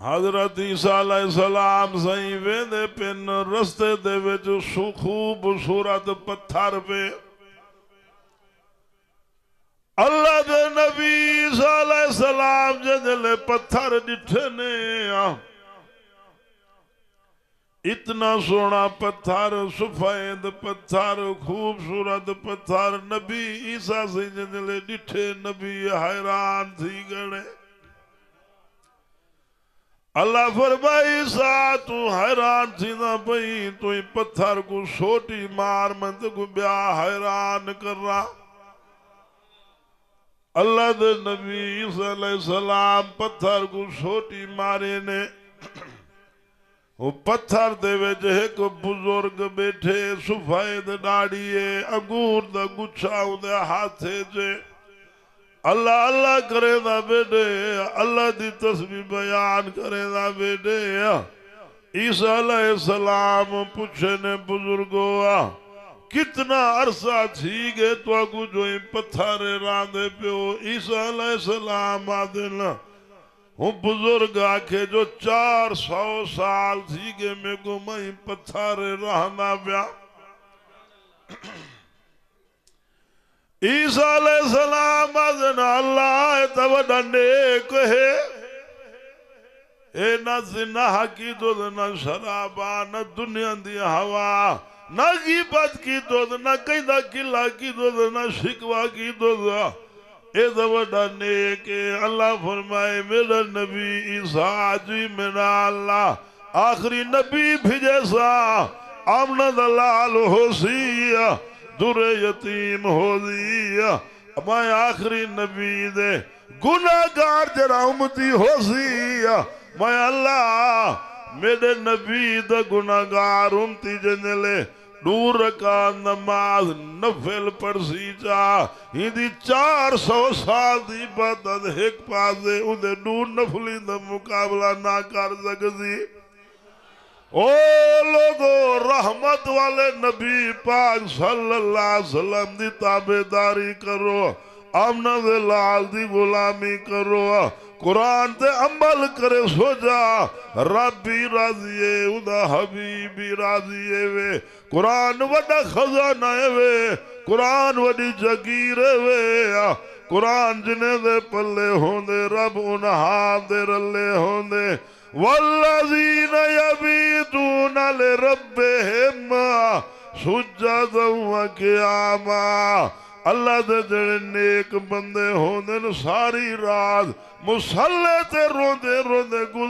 حضرت عیسیٰ علیہ السلام سائیں ویندے پن رستے دے وچ خوبصورت پتھر پہ اللہ دے نبی عیسیٰ علیہ السلام جدلے پتھر ڈٹھے نے اتنا سونا پتھر سفید پتھر خوبصورت پتھر نبی عیسیٰ سے جدلے ڈٹھے نبی حیران تھی گڑے اللہ فرمائی عیسیٰ تو حیران تھی نہ بھئی تو ہی پتھر کو سوٹی مار میں کو بیا حیران کر رہا اللہ دے نبی عیسیٰ علیہ السلام پتھر کو سوٹی مارے نے وہ پتھر دے وچ ایک بزرگ بیٹھے سفید ڈاڑیے انگور دا گچھا دے ہاتھے جے اللہ اللہ کرے دا بیٹے اللہ دی تسبیح بیان کرے دا بیٹے عیسیٰ علیہ السلام پوچھے نے بزرگو کتنا عرصہ تھی گے تو اگو جو ہی پتھر راندے پیو عیسیٰ علیہ السلام آدھنا ہوں بزرگ آکھے جو 400 سال تھی گے میں کو میں پتھر رہنا پیا عیسیٰ علیہ السلام آدھنا اللہ توڑا نیک ہے اے نہ زنا کی دو نہ شرابہ نہ دنیا دی ہوا نہ غیبت کی دو نہ قیدہ کلا کی دو نہ شکوہ کی دو اے توڑا نیک ہے اللہ فرمائے میرا نبی عیسیٰ جی میرا اللہ آخری نبی بھیجے سا آمنہ دلال ہو سی در یتیم ہو دیا میں آخری نبی دے گناہگار جرا امتی ہو سی میں اللہ میرے نبی دے گناہگار امتی جنلے دور رکا نماز نفل پر سی چاہ ہندی 400 سال دی بدد ایک پاسے انہیں دور نفلی دا مقابلہ نہ کر سکتی او لوگو رحمت والے نبی پاک صلی اللہ علیہ وسلم دی تابعداری کرو آمنہ دے لال دی غلامی کرو قرآن تے عمل کرے سو جا رب بھی راضیے ادا حبیب بھی راضیے وے قرآن وڈا خزانہ وے قرآن وڈی جگیر وے قرآن جنے دے پلے ہوں دے رب انہاں دے رلے ہوں دے والذین یبیتون لربہم سجدا وقیاما اللہ دے جڑے نیک بندے ہوں دے ساری رات مصلی تے روندے روندے گزار